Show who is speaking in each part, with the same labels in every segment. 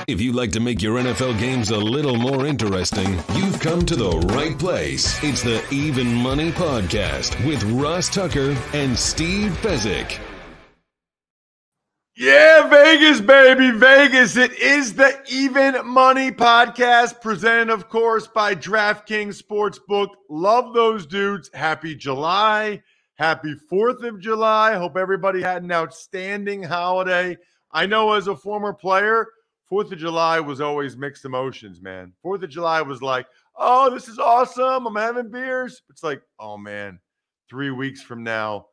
Speaker 1: If you'd like to make your NFL games a little more interesting, you've come to the right place. It's the Even Money Podcast with Ross Tucker and Steve Fezzik.
Speaker 2: Yeah, Vegas, baby, Vegas. It is the Even Money Podcast, presented, of course, by DraftKings Sportsbook. Love those dudes. Happy July. Happy 4th of July. Hope everybody had an outstanding holiday. I know as a former player, 4th of July was always mixed emotions, man. 4th of July was like, oh, this is awesome. I'm having beers. It's like, oh, man, 3 weeks from now,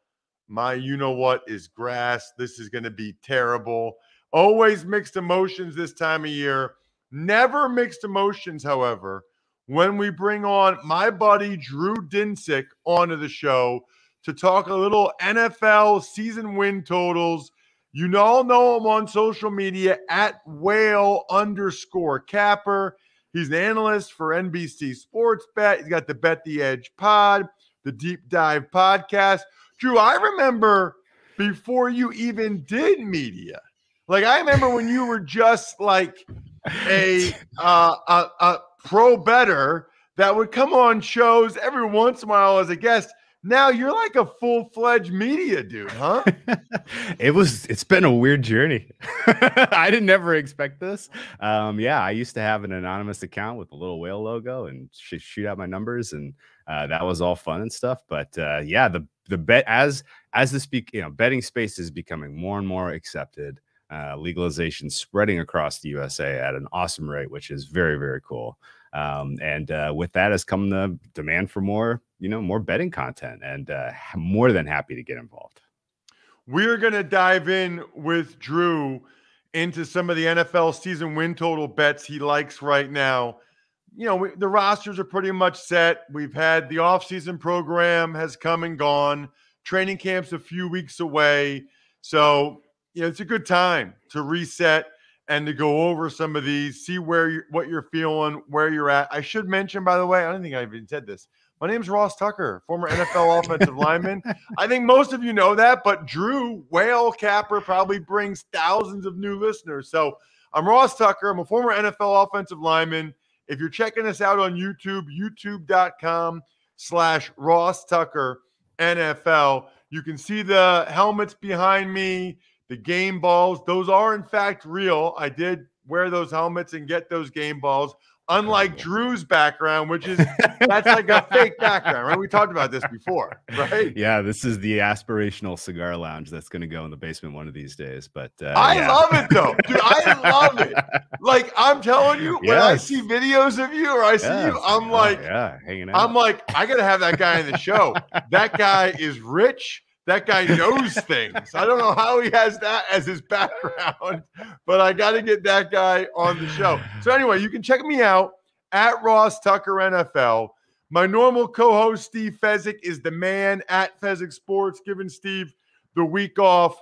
Speaker 2: my you-know-what is grass. This is going to be terrible. Always mixed emotions this time of year. Never mixed emotions, however, when we bring on my buddy Drew Dinsick onto the show to talk a little NFL season win totals. You all know him on social media at whale_capper. He's an analyst for NBC Sports Bet. He's got the Bet the Edge pod, the Deep Dive podcast. Drew, I remember before you even did media. Like, I remember when you were just like a pro bettor that would come on shows every once in a while as a guest. Now you're like a full-fledged media dude, huh?
Speaker 3: It's been a weird journey. I didn't never expect this. I used to have an anonymous account with a little whale logo and shoot out my numbers, and that was all fun and stuff. But the bet as the betting space is becoming more and more accepted. Legalization spreading across the USA at an awesome rate, which is very, very cool. And with that has come the demand for more betting content, and more than happy to get involved.
Speaker 2: We're going to dive in with Drew into some of the NFL season win total bets he likes right now. The rosters are pretty much set. We've had the offseason program has come and gone. Training camp's a few weeks away. So, it's a good time to reset and to go over some of these, see what you're feeling, where you're at. I should mention, by the way, I don't think I even said this. My name's Ross Tucker, former NFL offensive lineman. I think most of you know that, but Drew, whale capper, probably brings thousands of new listeners. So I'm Ross Tucker. I'm a former NFL offensive lineman. If you're checking us out on YouTube, youtube.com/Ross Tucker NFL, you can see the helmets behind me, the game balls. Those are, in fact, real. I did wear those helmets and get those game balls. Unlike Drew's background, that's like a fake background, right? We talked about this before, right?
Speaker 3: Yeah, this is the aspirational cigar lounge that's going to go in the basement one of these days. But
Speaker 2: I love it, though. Dude, I love it. Like, I'm telling you, when I see videos of you or I see you, I'm like,
Speaker 3: hanging out.
Speaker 2: I'm like, I got to have that guy in the show. That guy is rich. That guy knows things. I don't know how he has that as his background, but I got to get that guy on the show. So anyway, you can check me out at Ross Tucker NFL. My normal co-host, Steve Fezzik, is the man at Fezzik Sports, giving Steve the week off.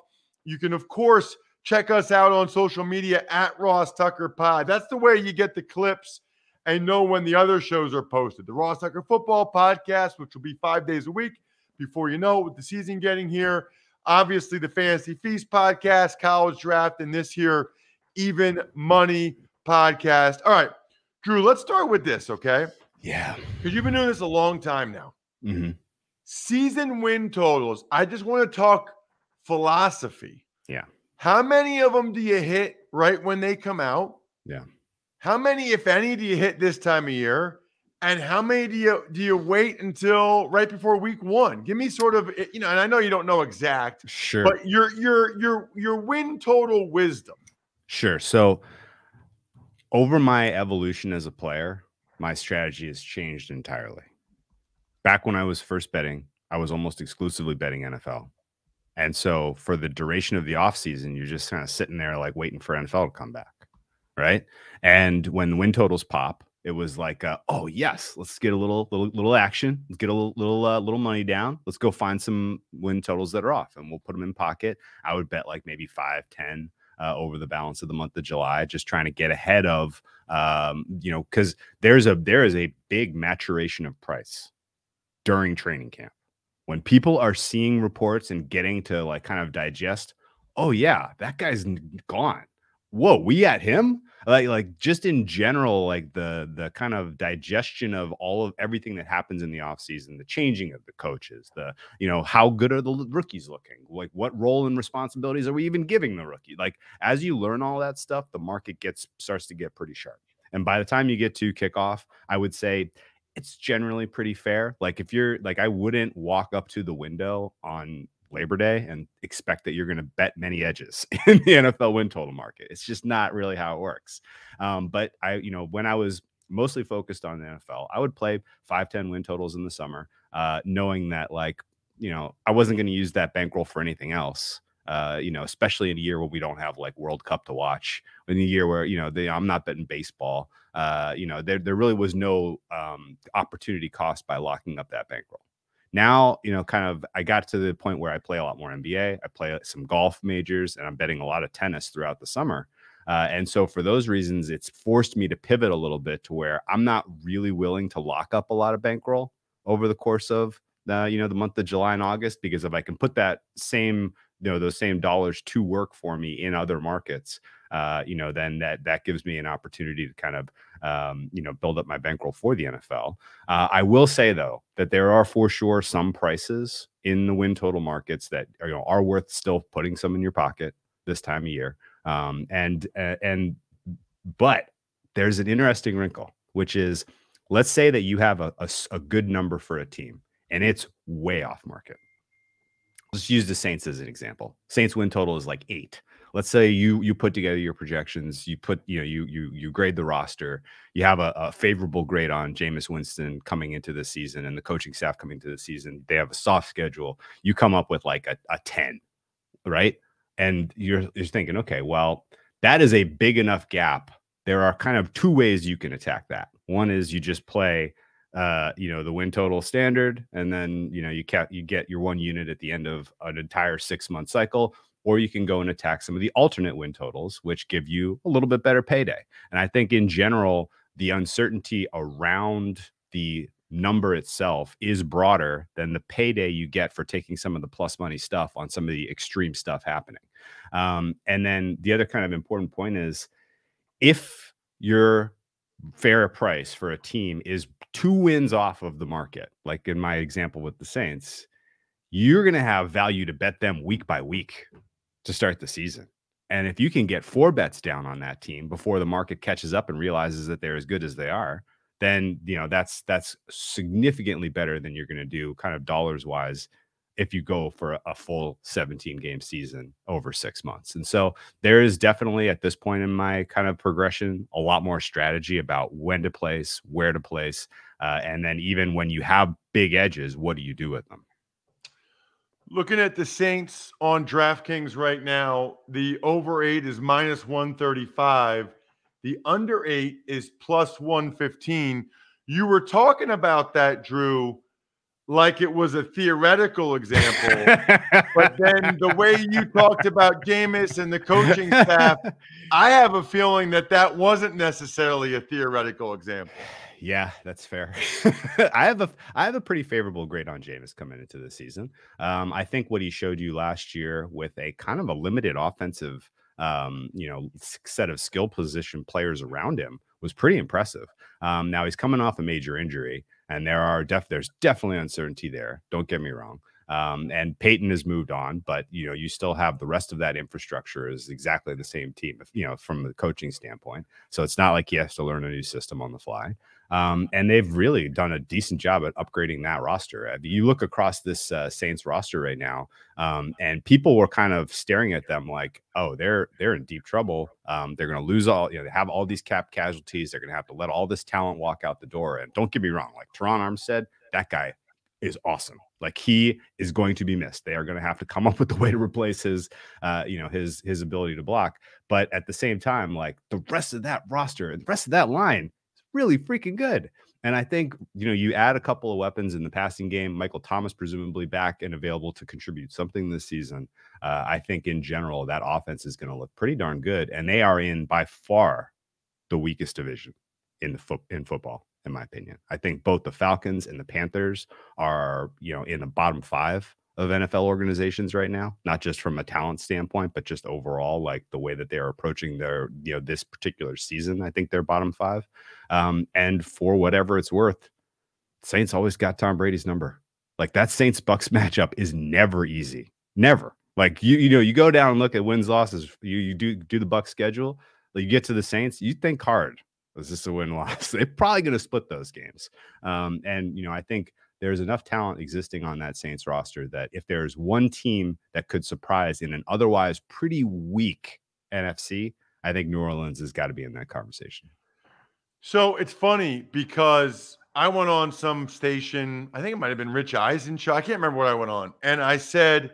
Speaker 2: You can, of course, check us out on social media at Ross Tucker Pod. That's the way you get the clips and know when the other shows are posted. The Ross Tucker Football Podcast, which will be 5 days a week. Before you know it, with the season getting here, obviously the Fantasy Feast podcast, college draft, and this here Even Money podcast. All right, Drew, let's start with this, okay?
Speaker 3: Yeah.
Speaker 2: Because you've been doing this a long time now.
Speaker 3: Mm-hmm.
Speaker 2: Season win totals. I just want to talk philosophy.
Speaker 3: Yeah.
Speaker 2: How many of them do you hit right when they come out?
Speaker 3: Yeah.
Speaker 2: How many, if any, do you hit this time of year? And how many do you wait until right before week one? Give me sort of, and I know you don't know exact,
Speaker 3: sure,
Speaker 2: but your win total wisdom.
Speaker 3: Sure. So over my evolution as a player, my strategy has changed entirely. Back when I was first betting, I was almost exclusively betting NFL. And so for the duration of the offseason, you're just kind of sitting there like waiting for NFL to come back. Right. And when the win totals pop, it was like, oh yes, let's get a little action. Let's get a little money down. Let's go find some win totals that are off, and we'll put them in pocket. I would bet like maybe 5, 10 over the balance of the month of July, just trying to get ahead of, because there is a big maturation of price during training camp when people are seeing reports and getting to like kind of digest. Oh yeah, that guy's gone. whoa, we at him? Like just in general, like the kind of digestion of all of everything that happens in the offseason, the changing of the coaches, the, how good are the rookies looking? Like what role and responsibilities are we even giving the rookie? Like as you learn all that stuff, the market starts to get pretty sharp. And by the time you get to kickoff, I would say it's generally pretty fair. Like if you're like, I wouldn't walk up to the window on Labor Day and expect that you're going to bet many edges in the NFL win total market. It's just not really how it works. But when I was mostly focused on the NFL, I would play 5-10 win totals in the summer, knowing that I wasn't going to use that bankroll for anything else. Especially in a year where we don't have like World Cup to watch, in a year where, I'm not betting baseball. There really was no opportunity cost by locking up that bankroll. Now, I got to the point where I play a lot more NBA. I play some golf majors, and I'm betting a lot of tennis throughout the summer. And so for those reasons, it's forced me to pivot a little bit to where I'm not really willing to lock up a lot of bankroll over the course of the month of July and August, because if I can put that same, those same dollars to work for me in other markets, then that gives me an opportunity to kind of, build up my bankroll for the NFL. I will say though, that there are for sure some prices in the win total markets that are worth still putting some in your pocket this time of year. But there's an interesting wrinkle, which is, let's say that you have a good number for a team and it's way off market. Let's use the Saints as an example. Saints win total is like 8. Let's say you put together your projections, you grade the roster, you have a favorable grade on Jameis Winston coming into the season and the coaching staff coming into the season. They have a soft schedule. You come up with like a 10, right? And you're thinking, okay, well, that is a big enough gap. There are kind of 2 ways you can attack that. One is you just play the win total standard, and then you get your 1 unit at the end of an entire 6-month cycle, or you can go and attack some of the alternate win totals, which give you a little bit better payday. And I think in general, the uncertainty around the number itself is broader than the payday you get for taking some of the plus money stuff on some of the extreme stuff happening. And then the other kind of important point is, if your fair price for a team is 2 wins off of the market, like in my example with the Saints, you're going to have value to bet them week by week to start the season. And if you can get 4 bets down on that team before the market catches up and realizes that they're as good as they are, then that's significantly better than you're going to do kind of dollars wise if you go for a full 17-game season over 6 months. And so there is definitely, at this point in my kind of progression, a lot more strategy about when to place, where to place. And then even when you have big edges, what do you do with them?
Speaker 2: Looking at the Saints on DraftKings right now, the over 8 is minus 135. The under 8 is plus 115. You were talking about that, Drew, like it was a theoretical example. But then the way you talked about Jameis and the coaching staff, I have a feeling that wasn't necessarily a theoretical example.
Speaker 3: Yeah, that's fair. I have a pretty favorable grade on Jameis coming into the season. I think what he showed you last year with a kind of a limited offensive set of skill position players around him was pretty impressive. Now he's coming off a major injury, and there's definitely uncertainty there. Don't get me wrong. And Peyton has moved on, but you still have the rest of that infrastructure is exactly the same team, from the coaching standpoint. So it's not like he has to learn a new system on the fly. And they've really done a decent job at upgrading that roster. You look across this Saints roster right now, and people were kind of staring at them like, oh, they're in deep trouble. They're going to lose all, they have all these cap casualties. They're going to have to let all this talent walk out the door. And don't get me wrong, like Teron Armstead, that guy is awesome. Like, he is going to be missed. They are going to have to come up with a way to replace his ability to block. But at the same time, like, the rest of that roster and the rest of that line is really freaking good. And I think, you add a couple of weapons in the passing game, Michael Thomas presumably back and available to contribute something this season. I think in general, that offense is going to look pretty darn good. And they are in by far the weakest division in football, in my opinion. I think both the Falcons and the Panthers are, in the bottom 5 of NFL organizations right now, not just from a talent standpoint, but just overall, like the way that they are approaching their, this particular season. I think they're bottom 5. And for whatever it's worth, Saints always got Tom Brady's number. Like that Saints Bucks matchup is never easy. Never. Like you go down and look at wins, losses, you do the Bucks schedule, like you get to the Saints, you think hard. Is this a win-loss? They're probably going to split those games. And I think there's enough talent existing on that Saints roster that if there's one team that could surprise in an otherwise pretty weak NFC, I think New Orleans has got to be in that conversation.
Speaker 2: So it's funny because I went on some station, I think it might have been Rich Eisen's show. I can't remember what I went on. And I said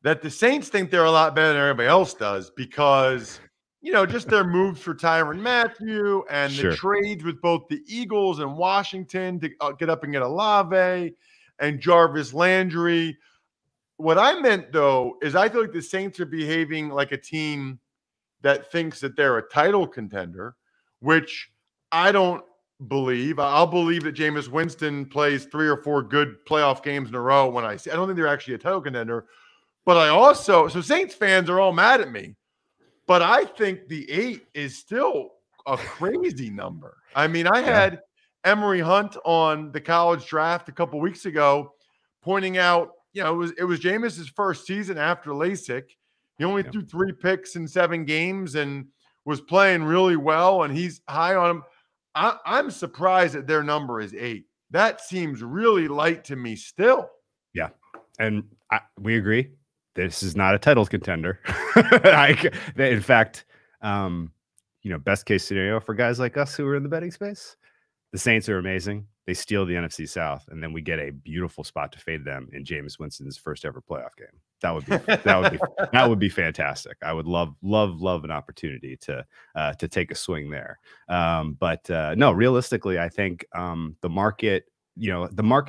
Speaker 2: that the Saints think they're a lot better than everybody else does because, just their moves for Tyrann Mathieu and the trades with both the Eagles and Washington to get up and get Olave and Jarvis Landry. What I meant, though, is I feel like the Saints are behaving like a team that thinks that they're a title contender, which I don't believe. I'll believe that Jameis Winston plays 3 or 4 good playoff games in a row when I don't think they're actually a title contender. But so Saints fans are all mad at me. But I think the 8 is still a crazy number. I mean, I had Emory Hunt on the college draft a couple weeks ago pointing out, it was Jameis's first season after LASIK. He only threw 3 picks in 7 games and was playing really well, and he's high on him. I'm surprised that their number is 8. That seems really light to me still.
Speaker 3: Yeah, and we agree. This is not a title contender. In fact, best case scenario for guys like us who are in the betting space, the Saints are amazing. They steal the NFC South, and then we get a beautiful spot to fade them in Jameis Winston's first ever playoff game. That would be fantastic. I would love an opportunity to take a swing there. But no, realistically, I think the market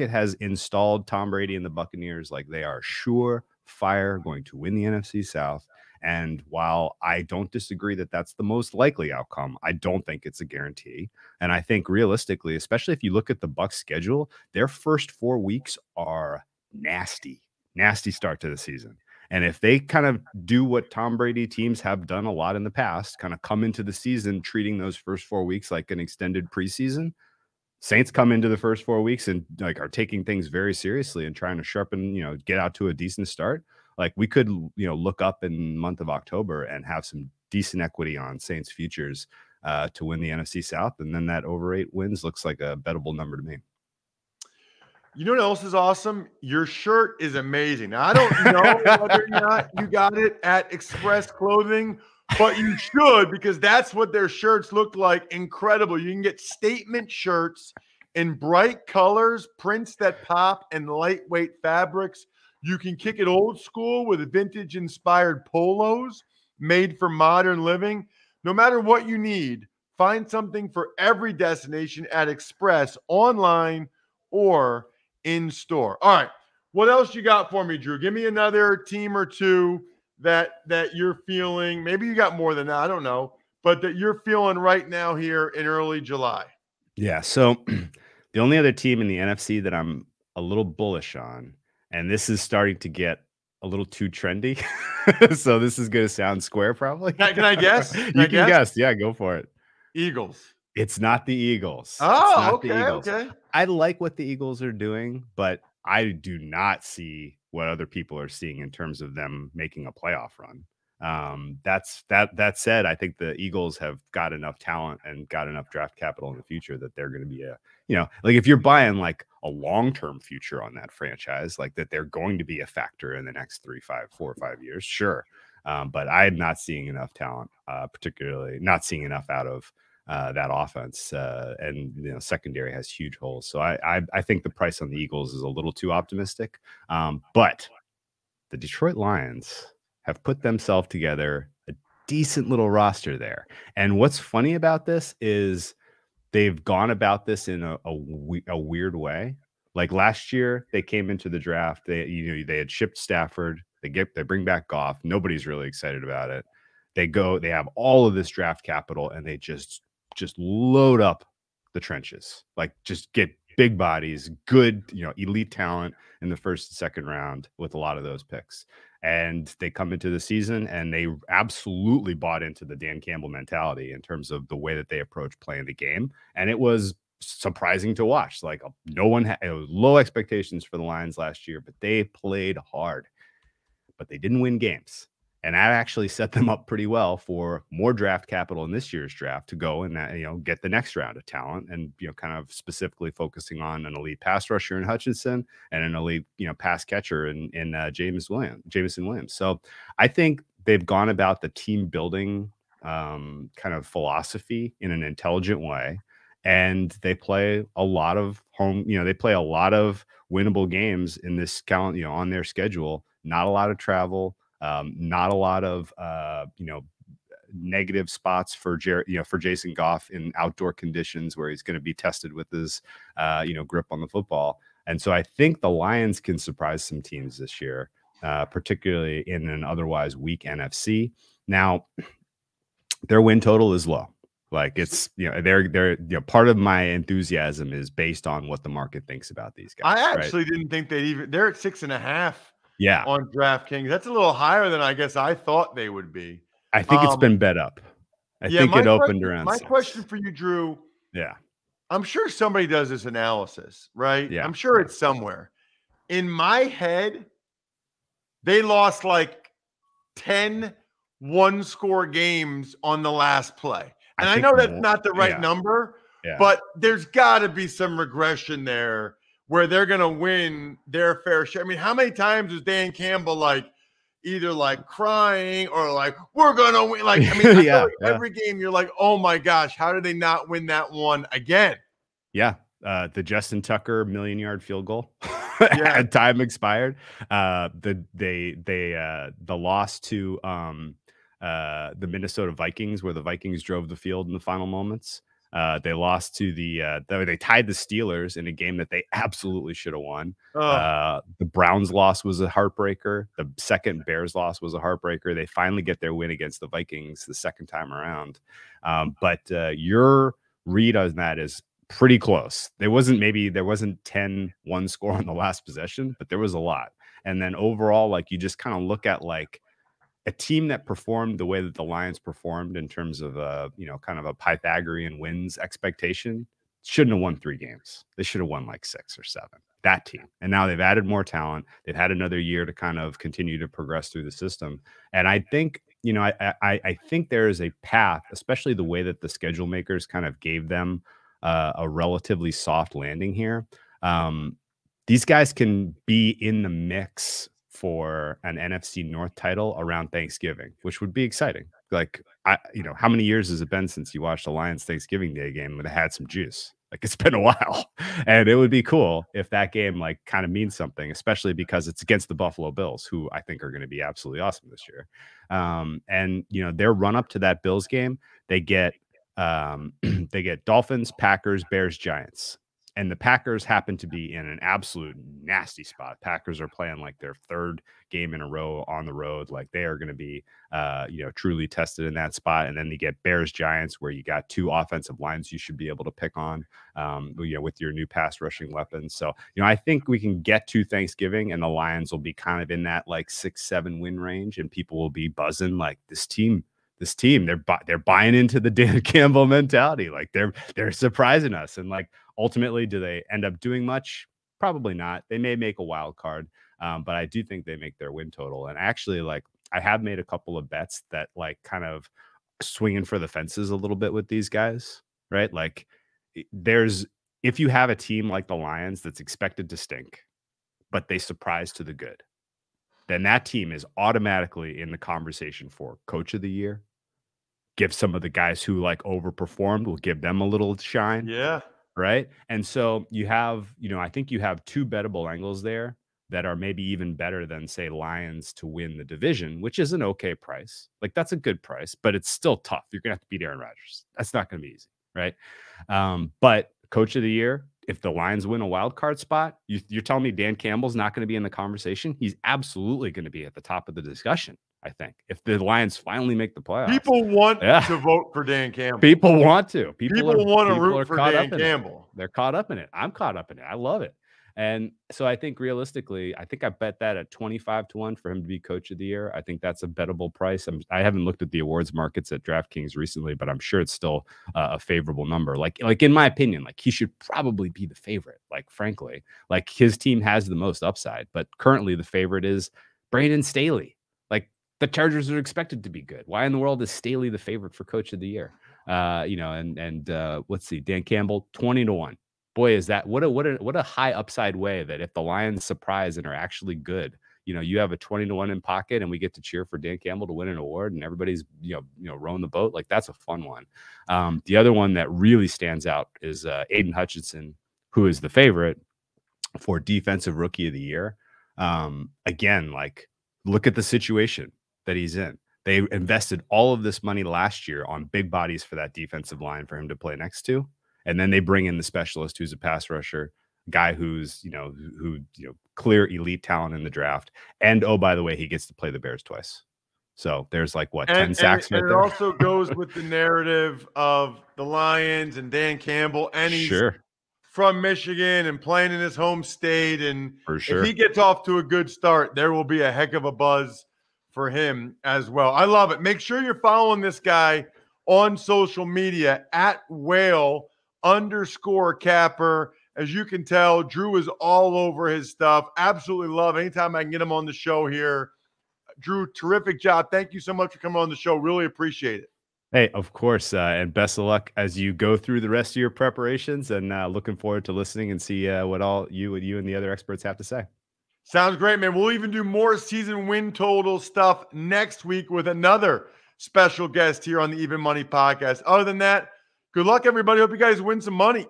Speaker 3: has installed Tom Brady and the Buccaneers like they are surefire going to win the NFC South. And while I don't disagree that that's the most likely outcome, I don't think it's a guarantee. And I think realistically, especially if you look at the Bucs schedule, their first 4 weeks are nasty start to the season. And if they kind of do what Tom Brady teams have done a lot in the past, kind of come into the season treating those first 4 weeks like an extended preseason, Saints come into the first 4 weeks and are taking things very seriously and trying to sharpen, get out to a decent start. Like we could, look up in the month of October and have some decent equity on Saints futures to win the NFC South. And then that over 8 wins looks like a bettable number to me.
Speaker 2: You know what else is awesome? Your shirt is amazing. Now, I don't know whether or not you got it at Express Clothing, but you should because that's what their shirts look like. Incredible. You can get statement shirts in bright colors, prints that pop, and lightweight fabrics. You can kick it old school with vintage-inspired polos made for modern living. No matter what you need, find something for every destination at Express, online or in store. All right, what else you got for me, Drew? Give me another team or two that you're feeling. Maybe you got more than that, I don't know, but that you're feeling right now here in early July.
Speaker 3: Yeah, so the only other team in the NFC that I'm a little bullish on, and this is starting to get a little too trendy. So this is going to sound square probably.
Speaker 2: Can I guess?
Speaker 3: You can guess. Yeah, go for it.
Speaker 2: Eagles.
Speaker 3: It's not the Eagles.
Speaker 2: Oh, okay.
Speaker 3: I like what the Eagles are doing, but I do not see what other people are seeing in terms of them making a playoff run. That said, I think the Eagles have got enough talent and got enough draft capital in the future that they're going to be like if you're buying like a long-term future on that franchise, like that they're going to be a factor in the next 4 or 5 years. Sure. But I'm not seeing enough talent, particularly not seeing enough out of that offense. And secondary has huge holes. So I think the price on the Eagles is a little too optimistic. But the Detroit Lions have put themselves together a decent little roster there. And what's funny about this is they've gone about this in a weird way. Like last year, they came into the draft. They had shipped Stafford. They bring back Goff. Nobody's really excited about it. They have all of this draft capital and they just load up the trenches, like just get big bodies, good, elite talent in the first and second round with a lot of those picks. And they come into the season and they absolutely bought into the Dan Campbell mentality in terms of the way that they approach playing the game. And it was surprising to watch. Like no one it was low expectations for the Lions last year, but they played hard, but they didn't win games. And that actually set them up pretty well for more draft capital in this year's draft to go and get the next round of talent, and kind of specifically focusing on an elite pass rusher in Hutchinson and an elite pass catcher in Jameson Williams. So I think they've gone about the team building kind of philosophy in an intelligent way, and they play a lot of they play a lot of winnable games in this calendar, on their schedule. Not a lot of travel. Not a lot of negative spots for Jason Goff in outdoor conditions where he's going to be tested with his grip on the football. And so I think the Lions can surprise some teams this year, particularly in an otherwise weak NFC. Now, their win total is low. Like it's they're part of my enthusiasm is based on what the market thinks about these guys.
Speaker 2: I actually didn't think they're at 6.5.
Speaker 3: Yeah,
Speaker 2: on DraftKings. That's a little higher than I guess I thought they would be.
Speaker 3: I think it's been bet up. I think it opened around.
Speaker 2: My question for you, Drew.
Speaker 3: Yeah.
Speaker 2: I'm sure somebody does this analysis, right?
Speaker 3: Yeah.
Speaker 2: I'm sure it's somewhere. In my head, they lost like 10 one-score games on the last play. And I know that's not the right number, but there's got to be some regression there where they're going to win their fair share. I mean, how many times was Dan Campbell either crying or we're going to win? I mean, every game you're like, oh my gosh, how did they not win that one again?
Speaker 3: Yeah. The Justin Tucker 1,000,000-yard field goal at time expired. The loss to the Minnesota Vikings, where the Vikings drove the field in the final moments. They lost to they tied the Steelers in a game that they absolutely should have won. The Browns loss was a heartbreaker. The second Bears loss was a heartbreaker. They finally get their win against the Vikings the second time around. But your read on that is pretty close. There wasn't 10 one score on the last possession, but there was a lot. And then overall, you just kind of look at a team that performed the way that the Lions performed in terms of kind of a Pythagorean wins expectation shouldn't have won 3 games. They should have won 6 or 7. That team. And now they've added more talent. They've had another year to kind of continue to progress through the system. And I think, I think there is a path, especially the way that the schedule makers kind of gave them a relatively soft landing here. These guys can be in the mix for an NFC North title around Thanksgiving, which would be exciting. How many years has it been since you watched a Lions Thanksgiving Day game that had some juice? It's been a while, and it would be cool if that game kind of means something, especially because it's against the Buffalo Bills, who I think are going to be absolutely awesome this year. And their run up to that Bills game, they get Dolphins, Packers, Bears, Giants. And the Packers happen to be in an absolute nasty spot. Packers are playing their 3rd game in a row on the road. They are going to be, truly tested in that spot. And then you get Bears, Giants, where you got 2 offensive lines you should be able to pick on, with your new pass rushing weapons. So, I think we can get to Thanksgiving and the Lions will be kind of in that 6-7 win range, and people will be buzzing this team, they're buying into the Dan Campbell mentality. They're surprising us. And ultimately, do they end up doing much? Probably not. They may make a wild card, but I do think they make their win total. And actually, I have made a couple of bets that kind of swinging for the fences a little bit with these guys, right? If you have a team like the Lions that's expected to stink, but they surprise to the good, then that team is automatically in the conversation for coach of the year. Give some of the guys who overperformed, will give them a little shine.
Speaker 2: Yeah.
Speaker 3: Right. And so you have, I think you have 2 bettable angles there that are maybe even better than, say, Lions to win the division, which is an okay price. That's a good price, but it's still tough. You're going to have to beat Aaron Rodgers. That's not going to be easy. Right. But coach of the year, if the Lions win a wild card spot, you're telling me Dan Campbell's not going to be in the conversation? He's absolutely going to be at the top of the discussion. I think, if the Lions finally make the playoffs.
Speaker 2: People want to vote for Dan Campbell.
Speaker 3: People want to.
Speaker 2: People want to root for Dan Campbell.
Speaker 3: They're caught up in it. I'm caught up in it. I love it. And so I think realistically, I think I bet that at 25-1 for him to be coach of the year. I think that's a bettable price. I haven't looked at the awards markets at DraftKings recently, but I'm sure it's still a favorable number. Like in my opinion, like he should probably be the favorite. Like, frankly, like his team has the most upside, but currently the favorite is Brandon Staley. Like, the Chargers are expected to be good. Why in the world is Staley the favorite for coach of the year? Let's see, Dan Campbell, 20-1. Boy, is that what a high upside way that if the Lions surprise and are actually good, you have a 20-1 in pocket and we get to cheer for Dan Campbell to win an award and everybody's, rowing the boat. Like, that's a fun one. The other one that really stands out is Aiden Hutchinson, who is the favorite for defensive rookie of the year. Again, like, look at the situation that he's in. They invested all of this money last year on big bodies for that defensive line for him to play next to. And then they bring in the specialist who's a pass rusher, guy who's, clear elite talent in the draft. And, oh, by the way, he gets to play the Bears twice. So there's 10 sacks right there.
Speaker 2: It also goes with the narrative of the Lions and Dan Campbell. And he's from Michigan and playing in his home state. And if he gets off to a good start, there will be a heck of a buzz for him as well. I love it. Make sure you're following this guy on social media at @whale_capper. As you can tell, Drew is all over his stuff. Absolutely love it. Anytime I can get him on the show here. Drew, terrific job. Thank you so much for coming on the show. Really appreciate it.
Speaker 3: Hey, of course. And best of luck as you go through the rest of your preparations, and looking forward to listening and see what all you and the other experts have to say.
Speaker 2: Sounds great, man. We'll even do more season win total stuff next week with another special guest here on the Even Money Podcast. Other than that, good luck, everybody. Hope you guys win some money.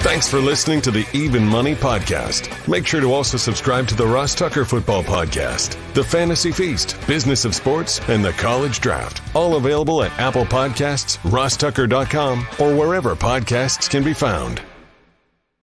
Speaker 1: Thanks for listening to the Even Money Podcast. Make sure to also subscribe to the Ross Tucker Football Podcast, The Fantasy Feast, Business of Sports, and The College Draft. All available at Apple Podcasts, rosstucker.com, or wherever podcasts can be found.